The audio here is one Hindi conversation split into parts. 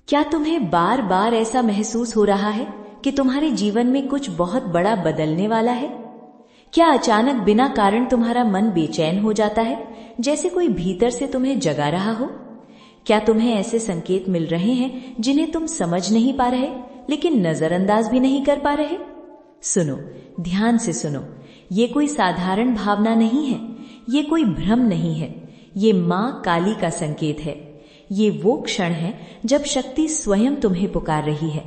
क्या तुम्हें बार बार ऐसा महसूस हो रहा है कि तुम्हारे जीवन में कुछ बहुत बड़ा बदलने वाला है? क्या अचानक बिना कारण तुम्हारा मन बेचैन हो जाता है, जैसे कोई भीतर से तुम्हें जगा रहा हो? क्या तुम्हें ऐसे संकेत मिल रहे हैं जिन्हें तुम समझ नहीं पा रहे, लेकिन नजरअंदाज भी नहीं कर पा रहे? सुनो, ध्यान से सुनो। ये कोई साधारण भावना नहीं है, ये कोई भ्रम नहीं है, ये मां काली का संकेत है। ये वो क्षण है जब शक्ति स्वयं तुम्हें पुकार रही है।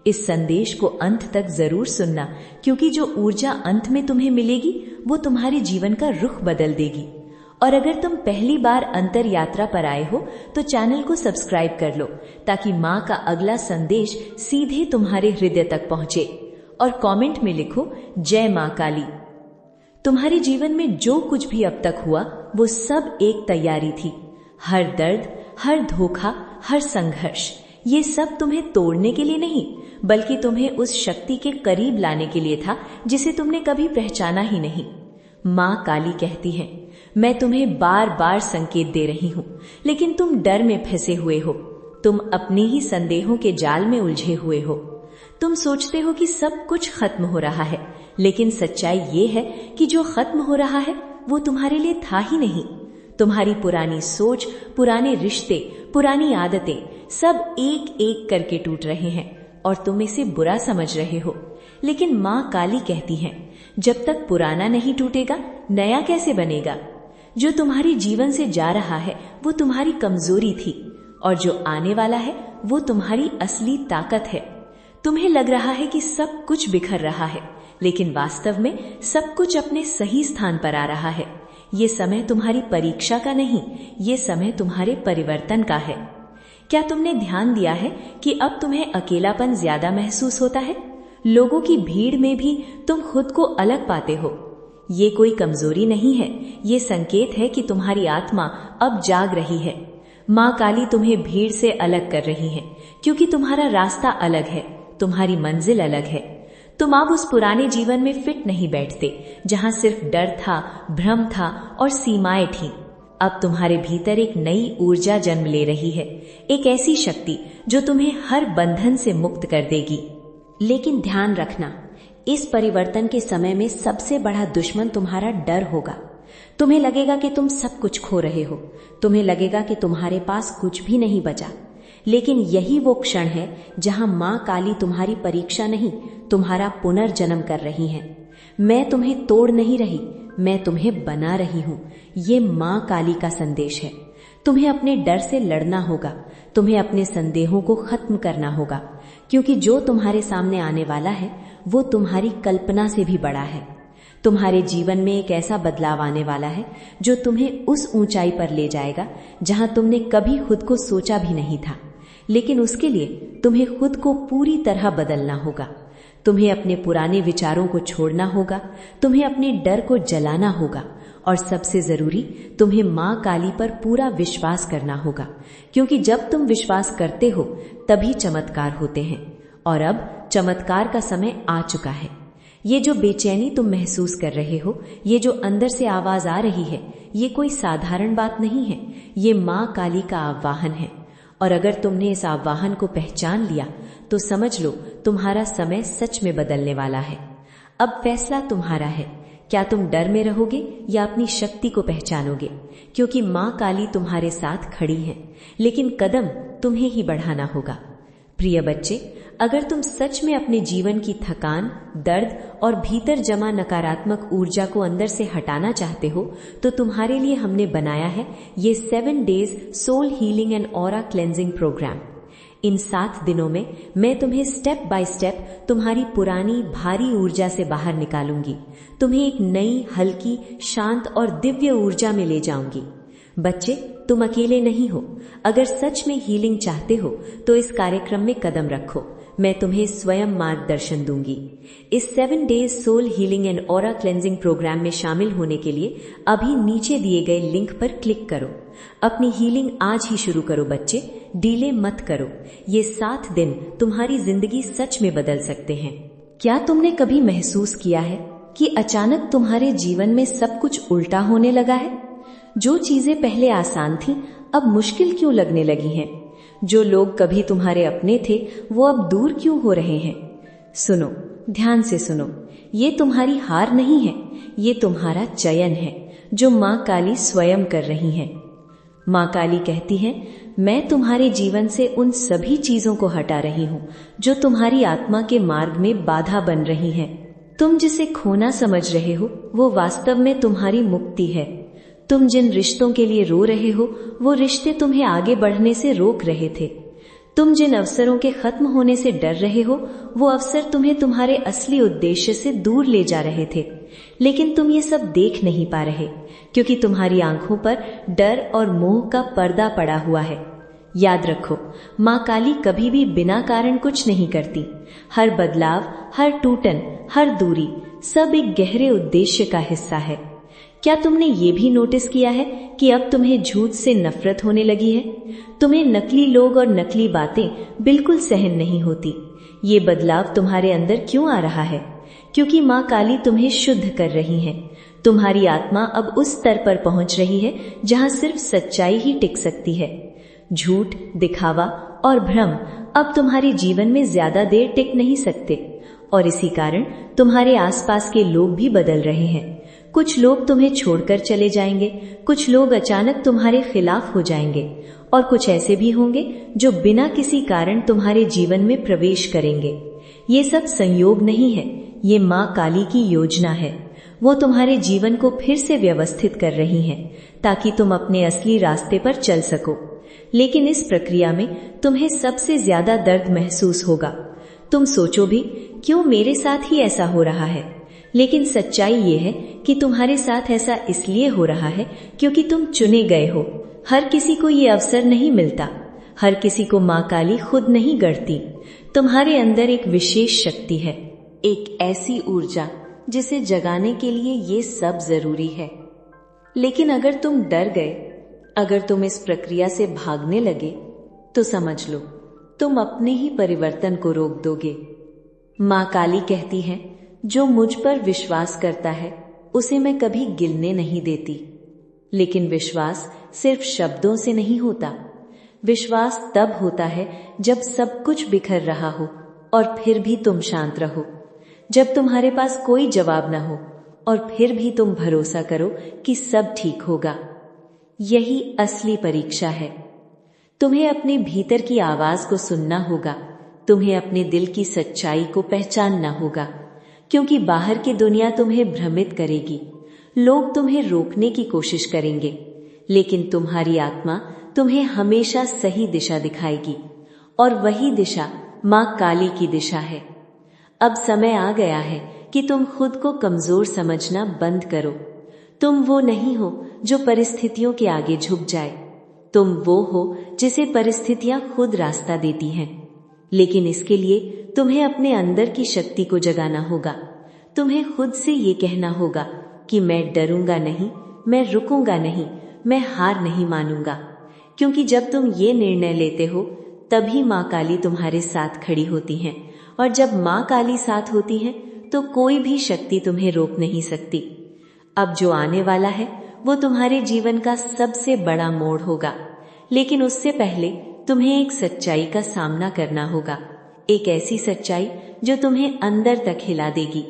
इस संदेश को अंत तक जरूर सुनना, क्योंकि जो ऊर्जा अंत में तुम्हें मिलेगी वो तुम्हारे जीवन का रुख बदल देगी। और अगर तुम पहली बार अंतर यात्रा पर आए हो तो चैनल को सब्सक्राइब कर लो, ताकि मां का अगला संदेश सीधे तुम्हारे हृदय तक पहुंचे। और कमेंट में लिखो, जय मां काली। तुम्हारे जीवन में जो कुछ भी अब तक हुआ वो सब एक तैयारी थी। हर दर्द, हर धोखा, हर संघर्ष, ये सब तुम्हें तोड़ने के लिए नहीं, बल्कि तुम्हें उस शक्ति के करीब लाने के लिए था जिसे तुमने कभी पहचाना ही नहीं। मां काली कहती है, मैं तुम्हें बार बार संकेत दे रही हूं, लेकिन तुम डर में फंसे हुए हो। तुम अपने ही संदेहों के जाल में उलझे हुए हो। तुम सोचते हो कि सब कुछ खत्म हो रहा है, लेकिन सच्चाई ये है कि जो खत्म हो रहा है वो तुम्हारे लिए था ही नहीं। तुम्हारी पुरानी सोच, पुराने रिश्ते, पुरानी आदतें सब एक एक करके टूट रहे हैं और तुम इसे बुरा समझ रहे हो। लेकिन मां काली कहती है, जब तक पुराना नहीं टूटेगा, नया कैसे बनेगा? जो तुम्हारे जीवन से जा रहा है वो तुम्हारी कमजोरी थी, और जो आने वाला है वो तुम्हारी असली ताकत है। तुम्हें लग रहा है कि सब कुछ बिखर रहा है, लेकिन वास्तव में सब कुछ अपने सही स्थान पर आ रहा है। ये समय तुम्हारी परीक्षा का नहीं, ये समय तुम्हारे परिवर्तन का है। क्या तुमने ध्यान दिया है कि अब तुम्हें अकेलापन ज्यादा महसूस होता है? लोगों की भीड़ में भी तुम खुद को अलग पाते हो। ये कोई कमजोरी नहीं है, ये संकेत है कि तुम्हारी आत्मा अब जाग रही है। मां काली तुम्हें भीड़ से अलग कर रही है, क्योंकि तुम्हारा रास्ता अलग है, तुम्हारी मंजिल अलग है। तुम अब उस पुराने जीवन में फिट नहीं बैठते, जहां सिर्फ डर था, भ्रम था और सीमाएं थीं। अब तुम्हारे भीतर एक नई ऊर्जा जन्म ले रही है, एक ऐसी शक्ति जो तुम्हें हर बंधन से मुक्त कर देगी। लेकिन ध्यान रखना, इस परिवर्तन के समय में सबसे बड़ा दुश्मन तुम्हारा डर होगा। तुम्हें लगेगा कि तुम सब कुछ खो रहे हो, तुम्हें लगेगा कि तुम्हारे पास कुछ भी नहीं बचा। लेकिन यही वो क्षण है जहां मां काली तुम्हारी परीक्षा नहीं, तुम्हारा पुनर्जन्म कर रही है। मैं तुम्हें तोड़ नहीं रही, मैं तुम्हें बना रही हूं। ये मां काली का संदेश है। तुम्हें अपने डर से लड़ना होगा, तुम्हें अपने संदेहों को खत्म करना होगा, क्योंकि जो तुम्हारे सामने आने वाला है वो तुम्हारी कल्पना से भी बड़ा है। तुम्हारे जीवन में एक ऐसा बदलाव आने वाला है जो तुम्हें उस ऊंचाई पर ले जाएगा जहां तुमने कभी खुद को सोचा भी नहीं था। लेकिन उसके लिए तुम्हें खुद को पूरी तरह बदलना होगा। तुम्हें अपने पुराने विचारों को छोड़ना होगा, तुम्हें अपने डर को जलाना होगा, और सबसे जरूरी, तुम्हें मां काली पर पूरा विश्वास करना होगा, क्योंकि जब तुम विश्वास करते हो तभी चमत्कार होते हैं। और अब चमत्कार का समय आ चुका है। ये जो बेचैनी तुम महसूस कर रहे हो, ये जो अंदर से आवाज आ रही है, ये कोई साधारण बात नहीं है, ये मां काली का आह्वान है। और अगर तुमने इस आह्वान को पहचान लिया तो समझ लो, तुम्हारा समय सच में बदलने वाला है। अब फैसला तुम्हारा है, क्या तुम डर में रहोगे या अपनी शक्ति को पहचानोगे? क्योंकि मां काली तुम्हारे साथ खड़ी है, लेकिन कदम तुम्हें ही बढ़ाना होगा। प्रिय बच्चे, अगर तुम सच में अपने जीवन की थकान, दर्द और भीतर जमा नकारात्मक ऊर्जा को अंदर से हटाना चाहते हो, तो तुम्हारे लिए हमने बनाया है ये 7 days soul healing and aura cleansing programme. इन 7 दिनों में मैं तुम्हें स्टेप बाय स्टेप तुम्हारी पुरानी भारी ऊर्जा से बाहर निकालूंगी, तुम्हें एक नई, हल्की, शांत और दिव्य ऊर्जा में ले जाऊंगी। बच्चे, तुम अकेले नहीं हो। अगर सच में हीलिंग चाहते हो तो इस कार्यक्रम में कदम रखो, मैं तुम्हें स्वयं मार्गदर्शन दूंगी। इस 7 days soul healing and aura cleansing program में शामिल होने के लिए अभी नीचे दिए गए लिंक पर क्लिक करो। अपनी हीलिंग आज ही शुरू करो बच्चे, डीले मत करो। ये 7 दिन तुम्हारी जिंदगी सच में बदल सकते हैं। क्या तुमने कभी महसूस किया है कि अचानक तुम्हारे जीवन में सब कुछ उल्टा होने लगा है? जो चीजें पहले आसान थीं, अब मुश्किल क्यों लगने लगी हैं? जो लोग कभी तुम्हारे अपने थे वो अब दूर क्यों हो रहे हैं? सुनो, ध्यान से सुनो, ये तुम्हारी हार नहीं है, ये तुम्हारा चयन है जो माँ काली स्वयं कर रही हैं। माँ काली कहती है, मैं तुम्हारे जीवन से उन सभी चीजों को हटा रही हूँ जो तुम्हारी आत्मा के मार्ग में बाधा बन रही हैं। तुम जिसे खोना समझ रहे हो वो वास्तव में तुम्हारी मुक्ति है। तुम जिन रिश्तों के लिए रो रहे हो वो रिश्ते तुम्हें आगे बढ़ने से रोक रहे थे। तुम जिन अवसरों के खत्म होने से डर रहे हो वो अवसर तुम्हें तुम्हारे असली उद्देश्य से दूर ले जा रहे थे, लेकिन तुम ये सब देख नहीं पा रहे क्योंकि तुम्हारी आंखों पर डर और मोह का पर्दा पड़ा हुआ है। याद रखो, माँ काली कभी भी बिना कारण कुछ नहीं करती। हर बदलाव, हर टूटन, हर दूरी सब एक गहरे उद्देश्य का हिस्सा है। क्या तुमने ये भी नोटिस किया है कि अब तुम्हें झूठ से नफरत होने लगी है? तुम्हें नकली लोग और नकली बातें बिल्कुल सहन नहीं होती। ये बदलाव तुम्हारे अंदर क्यों आ रहा है? क्योंकि माँ काली तुम्हें शुद्ध कर रही है। तुम्हारी आत्मा अब उस स्तर पर पहुंच रही है जहां सिर्फ सच्चाई ही टिक सकती है। झूठ, दिखावा और भ्रम अब तुम्हारे जीवन में ज्यादा देर टिक नहीं सकते और इसी कारण तुम्हारे आसपास के लोग भी बदल रहे हैं। कुछ लोग तुम्हें छोड़कर चले जाएंगे, कुछ लोग अचानक तुम्हारे खिलाफ हो जाएंगे और कुछ ऐसे भी होंगे जो बिना किसी कारण तुम्हारे जीवन में प्रवेश करेंगे। ये सब संयोग नहीं है, ये माँ काली की योजना है। वो तुम्हारे जीवन को फिर से व्यवस्थित कर रही हैं ताकि तुम अपने असली रास्ते पर चल सको। लेकिन इस प्रक्रिया में तुम्हें सबसे ज्यादा दर्द महसूस होगा। तुम सोचो भी, क्यों मेरे साथ ही ऐसा हो रहा है? लेकिन सच्चाई ये है कि तुम्हारे साथ ऐसा इसलिए हो रहा है क्योंकि तुम चुने गए हो। हर किसी को ये अवसर नहीं मिलता, हर किसी को माँ काली खुद नहीं गढ़ती। तुम्हारे अंदर एक विशेष शक्ति है, एक ऐसी ऊर्जा जिसे जगाने के लिए ये सब जरूरी है। लेकिन अगर तुम डर गए, अगर तुम इस प्रक्रिया से भागने लगे, तो समझ लो तुम अपने ही परिवर्तन को रोक दोगे। माँ काली कहती है, जो मुझ पर विश्वास करता है उसे मैं कभी गिलने नहीं देती। लेकिन विश्वास सिर्फ शब्दों से नहीं होता। विश्वास तब होता है जब सब कुछ बिखर रहा हो और फिर भी तुम शांत रहो, जब तुम्हारे पास कोई जवाब ना हो और फिर भी तुम भरोसा करो कि सब ठीक होगा। यही असली परीक्षा है। तुम्हें अपने भीतर की आवाज को सुनना होगा, तुम्हें अपने दिल की सच्चाई को पहचानना होगा, क्योंकि बाहर की दुनिया तुम्हें भ्रमित करेगी, लोग तुम्हें रोकने की कोशिश करेंगे, लेकिन तुम्हारी आत्मा तुम्हें हमेशा सही दिशा दिखाएगी और वही दिशा माँ काली की दिशा है। अब समय आ गया है कि तुम खुद को कमजोर समझना बंद करो। तुम वो नहीं हो जो परिस्थितियों के आगे झुक जाए। तुम वो हो जिसे परिस्थितियां खुद रास्ता देती हैं। लेकिन इसके लिए तुम्हें अपने अंदर की शक्ति को जगाना होगा। तुम्हें खुद से ये कहना होगा कि मैं डरूंगा नहीं, मैं रुकूंगा नहीं, मैं हार नहीं मानूंगा। क्योंकि जब तुम ये निर्णय लेते हो तभी माँ काली तुम्हारे साथ खड़ी होती हैं, और जब माँ काली साथ होती हैं तो कोई भी शक्ति तुम्हें रोक नहीं सकती। अब जो आने वाला है वो तुम्हारे जीवन का सबसे बड़ा मोड़ होगा, लेकिन उससे पहले तुम्हें एक सच्चाई का सामना करना होगा, एक ऐसी सच्चाई जो तुम्हें अंदर तक हिला देगी,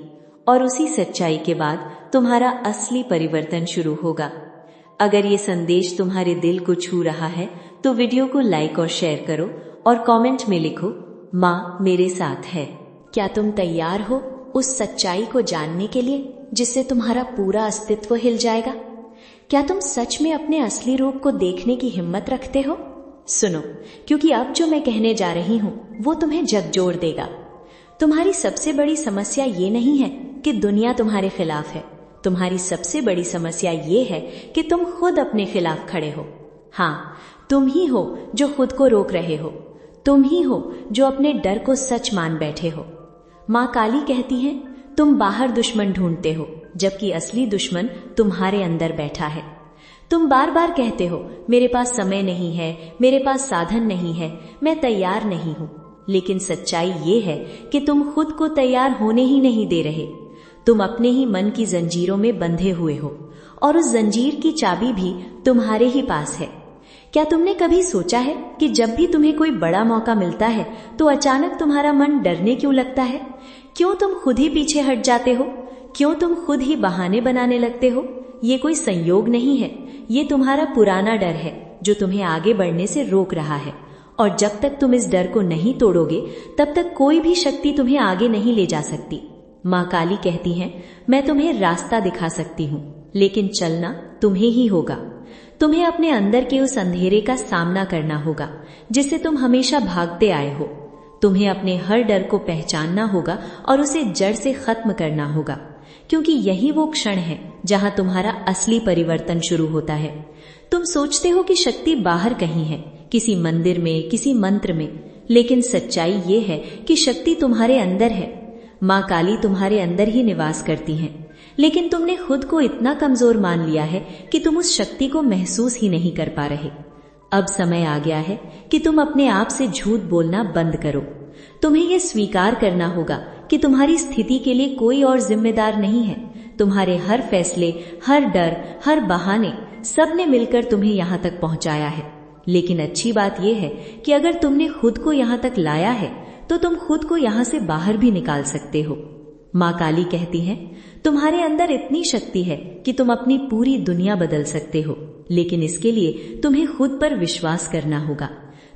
और उसी सच्चाई के बाद तुम्हारा असली परिवर्तन शुरू होगा। अगर ये संदेश तुम्हारे दिल को छू रहा है तो वीडियो को लाइक और शेयर करो और कमेंट में लिखो, माँ मेरे साथ है। क्या तुम तैयार हो उस सच्चाई को जानने के लिए जिससे तुम्हारा पूरा अस्तित्व हिल जाएगा? क्या तुम सच में अपने असली रूप को देखने की हिम्मत रखते हो? सुनो, क्योंकि अब जो मैं कहने जा रही हूँ वो तुम्हें झकझोर देगा। तुम्हारी सबसे बड़ी समस्या ये नहीं है कि दुनिया तुम्हारे खिलाफ है। तुम्हारी सबसे बड़ी समस्या ये है कि तुम खुद अपने खिलाफ खड़े हो। हाँ, तुम ही हो जो खुद को रोक रहे हो। तुम ही हो जो अपने डर को सच मान बैठे हो। माँ काली कहती है, तुम बाहर दुश्मन ढूंढते हो जबकि असली दुश्मन तुम्हारे अंदर बैठा है। तुम बार बार कहते हो, मेरे पास समय नहीं है, मेरे पास साधन नहीं है, मैं तैयार नहीं हूं। लेकिन सच्चाई ये है कि तुम खुद को तैयार होने ही नहीं दे रहे। तुम अपने ही मन की जंजीरों में बंधे हुए हो और उस जंजीर की चाबी भी तुम्हारे ही पास है। क्या तुमने कभी सोचा है कि जब भी तुम्हें कोई बड़ा मौका मिलता है तो अचानक तुम्हारा मन डरने क्यों लगता है? क्यों तुम खुद ही पीछे हट जाते हो? क्यों तुम खुद ही बहाने बनाने लगते हो? ये कोई संयोग नहीं है, ये तुम्हारा पुराना डर है जो तुम्हें आगे बढ़ने से रोक रहा है। और जब तक तुम इस डर को नहीं तोड़ोगे तब तक कोई भी शक्ति तुम्हें आगे नहीं ले जा सकती। माँ काली कहती हैं, मैं तुम्हें रास्ता दिखा सकती हूँ, लेकिन चलना तुम्हें ही होगा। तुम्हें अपने अंदर के उस अंधेरे का सामना करना होगा जिससे तुम हमेशा भागते आए हो। तुम्हें अपने हर डर को पहचानना होगा और उसे जड़ से खत्म करना होगा, क्योंकि यही वो क्षण है जहां तुम्हारा असली परिवर्तन शुरू होता है। तुम सोचते हो कि शक्ति बाहर कहीं है, किसी मंदिर में, किसी मंत्र में, लेकिन सच्चाई ये है कि शक्ति तुम्हारे अंदर है। माँ काली तुम्हारे अंदर ही निवास करती हैं, लेकिन तुमने खुद को इतना कमजोर मान लिया है कि तुम उस शक्ति को महसूस ही नहीं कर पा रहे। अब समय आ गया है कि तुम अपने आप से झूठ बोलना बंद करो। तुम्हें यह स्वीकार करना होगा कि तुम्हारी स्थिति के लिए कोई और जिम्मेदार नहीं है। तुम्हारे हर फैसले, हर डर, हर बहाने, सब ने मिलकर तुम्हें यहाँ तक पहुंचाया है। लेकिन अच्छी बात यह है कि अगर तुमने खुद को यहाँ तक लाया है तो तुम खुद को यहाँ से बाहर भी निकाल सकते हो। माँ काली कहती हैं, तुम्हारे अंदर इतनी शक्ति है कि तुम अपनी पूरी दुनिया बदल सकते हो, लेकिन इसके लिए तुम्हें खुद पर विश्वास करना होगा।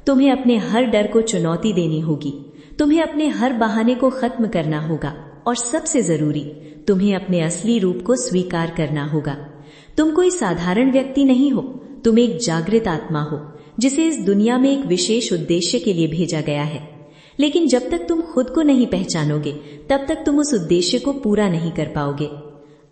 तुम्हें अपने हर डर को चुनौती देनी होगी, तुम्हें अपने हर बहाने को खत्म करना होगा, और सबसे जरूरी, तुम्हें अपने असली रूप को स्वीकार करना होगा। तुम कोई साधारण व्यक्ति नहीं हो, तुम एक जागृत आत्मा हो जिसे इस दुनिया में एक विशेष उद्देश्य के लिए भेजा गया है। लेकिन जब तक तुम खुद को नहीं पहचानोगे तब तक तुम उस उद्देश्य को पूरा नहीं कर पाओगे।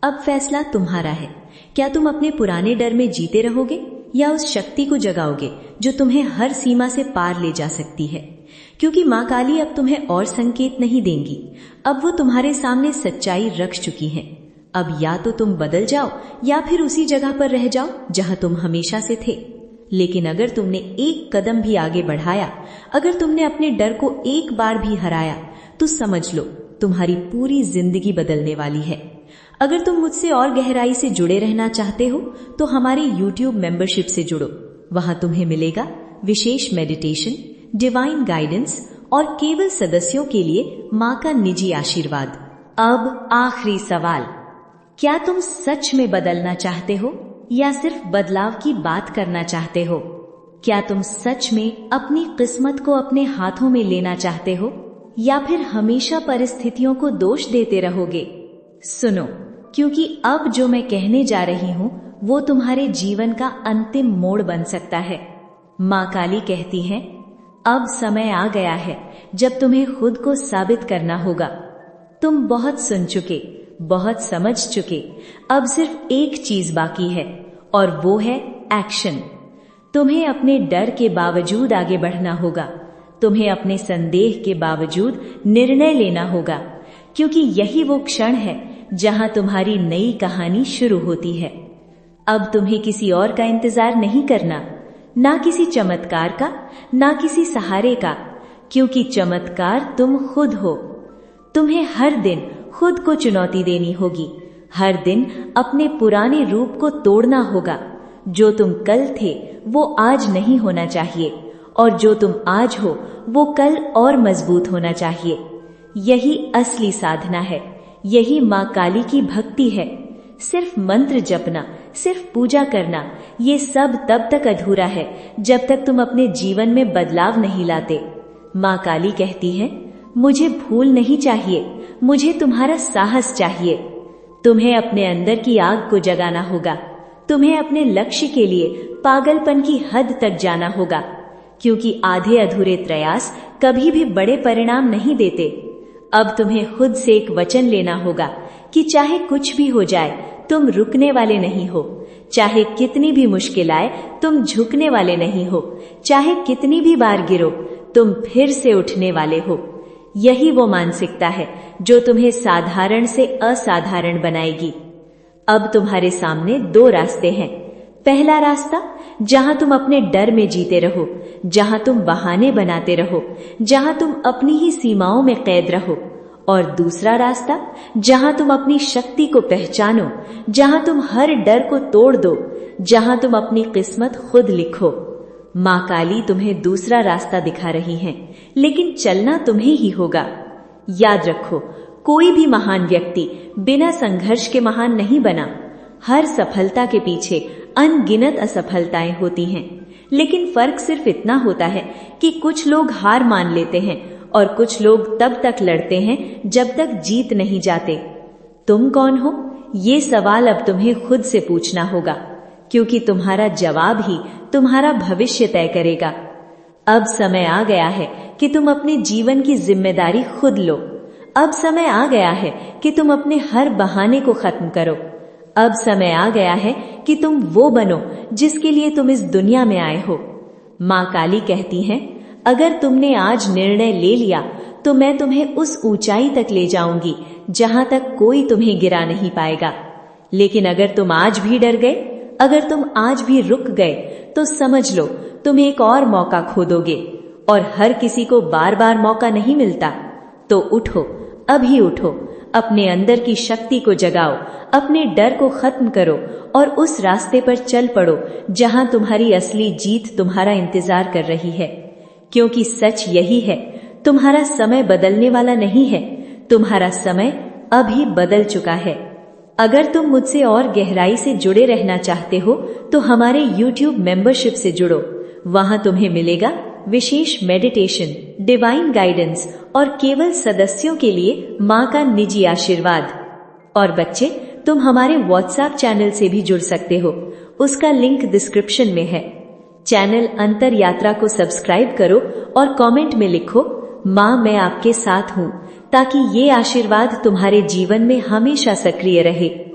अब फैसला तुम्हारा है। क्या तुम अपने पुराने डर में जीते रहोगे या उस शक्ति को जगाओगे जो तुम्हें हर सीमा से पार ले जा सकती है? क्योंकि माँ काली अब तुम्हें और संकेत नहीं देंगी, अब वो तुम्हारे सामने सच्चाई रख चुकी हैं। अब या तो तुम बदल जाओ या फिर उसी जगह पर रह जाओ जहां तुम हमेशा से थे। लेकिन अगर तुमने एक कदम भी आगे बढ़ाया, अगर तुमने अपने डर को एक बार भी हराया, तो समझ लो तुम्हारी पूरी जिंदगी बदलने वाली है। अगर तुम मुझसे और गहराई से जुड़े रहना चाहते हो तो हमारे YouTube मेंबरशिप से जुड़ो। वहां तुम्हें मिलेगा विशेष मेडिटेशन, डिवाइन गाइडेंस और केवल सदस्यों के लिए मां का निजी आशीर्वाद। अब आखिरी सवाल, क्या तुम सच में बदलना चाहते हो या सिर्फ बदलाव की बात करना चाहते हो? क्या तुम सच में अपनी किस्मत को अपने हाथों में लेना चाहते हो या फिर हमेशा परिस्थितियों को दोष देते रहोगे? सुनो, क्योंकि अब जो मैं कहने जा रही हूँ वो तुम्हारे जीवन का अंतिम मोड़ बन सकता है। माँ काली कहती हैं, अब समय आ गया है जब तुम्हें खुद को साबित करना होगा। तुम बहुत सुन चुके, बहुत समझ चुके, अब सिर्फ एक चीज बाकी है और वो है एक्शन। तुम्हें अपने डर के बावजूद आगे बढ़ना होगा, तुम्हें अपने संदेह के बावजूद निर्णय लेना होगा, क्योंकि यही वो क्षण है जहां तुम्हारी नई कहानी शुरू होती है। अब तुम्हें किसी और का इंतजार नहीं करना, ना किसी चमत्कार का, ना किसी सहारे का, क्योंकि चमत्कार तुम खुद हो। तुम्हें हर दिन खुद को चुनौती देनी होगी, हर दिन अपने पुराने रूप को तोड़ना होगा। जो तुम कल थे वो आज नहीं होना चाहिए, और जो तुम आज हो वो कल और मजबूत होना चाहिए। यही असली साधना है, यही माँ काली की भक्ति है। सिर्फ मंत्र जपना, सिर्फ पूजा करना, ये सब तब तक अधूरा है जब तक तुम अपने जीवन में बदलाव नहीं लाते। माँ काली कहती है, मुझे भूल नहीं चाहिए, मुझे तुम्हारा साहस चाहिए। तुम्हें अपने अंदर की आग को जगाना होगा, तुम्हें अपने लक्ष्य के लिए पागलपन की हद तक जाना होगा, क्योंकि आधे अधूरे प्रयास कभी भी बड़े परिणाम नहीं देते। अब तुम्हें खुद से एक वचन लेना होगा कि चाहे कुछ भी हो जाए तुम रुकने वाले नहीं हो, चाहे कितनी भी मुश्किल आए तुम झुकने वाले नहीं हो, चाहे कितनी भी बार गिरो तुम फिर से उठने वाले हो। यही वो मानसिकता है जो तुम्हें साधारण से असाधारण बनाएगी। अब तुम्हारे सामने दो रास्ते हैं। पहला रास्ता, जहां तुम अपने डर में जीते रहो, जहां तुम बहाने बनाते रहो, जहां तुम अपनी ही सीमाओं में कैद रहो। और दूसरा रास्ता, जहां तुम अपनी शक्ति को पहचानो, जहां तुम हर डर को तोड़ दो, जहां तुम अपनी किस्मत खुद लिखो। माँ काली तुम्हें दूसरा रास्ता दिखा रही हैं, लेकिन चलना तुम्हें ही होगा। याद रखो, कोई भी महान व्यक्ति बिना संघर्ष के महान नहीं बना। हर सफलता के पीछे अनगिनत असफलताएं होती हैं, लेकिन फर्क सिर्फ इतना होता है कि कुछ लोग हार मान लेते हैं और कुछ लोग तब तक लड़ते हैं जब तक जीत नहीं जाते। तुम कौन हो? ये सवाल अब तुम्हें खुद से पूछना होगा, क्योंकि तुम्हारा जवाब ही तुम्हारा भविष्य तय करेगा। अब समय आ गया है कि तुम अपने जीवन की जिम्मेदारी खुद लो। अब समय आ गया है कि तुम अपने हर बहाने को खत्म करो। अब समय आ गया है कि तुम वो बनो जिसके लिए तुम इस दुनिया में आए हो। माँ काली कहती हैं, अगर तुमने आज निर्णय ले लिया तो मैं तुम्हें उस ऊंचाई तक ले जाऊंगी जहां तक कोई तुम्हें गिरा नहीं पाएगा। लेकिन अगर तुम आज भी डर गए, अगर तुम आज भी रुक गए, तो समझ लो तुम एक और मौका खो दोगे। और हर किसी को बार बार मौका नहीं मिलता। तो उठो, अभी उठो, अपने अंदर की शक्ति को जगाओ, अपने डर को खत्म करो और उस रास्ते पर चल पड़ो जहां तुम्हारी असली जीत तुम्हारा इंतजार कर रही है। क्योंकि सच यही है, तुम्हारा समय बदलने वाला नहीं है, तुम्हारा समय अभी बदल चुका है। अगर तुम मुझसे और गहराई से जुड़े रहना चाहते हो तो हमारे YouTube मेंबरशिप से जुड़ो। वहां तुम्हें मिलेगा विशेष मेडिटेशन, डिवाइन गाइडेंस और केवल सदस्यों के लिए माँ का निजी आशीर्वाद। और बच्चे, तुम हमारे WhatsApp चैनल से भी जुड़ सकते हो, उसका लिंक डिस्क्रिप्शन में है। चैनल अंतर यात्रा को सब्सक्राइब करो और कमेंट में लिखो, माँ मैं आपके साथ हूँ, ताकि ये आशीर्वाद तुम्हारे जीवन में हमेशा सक्रिय रहे।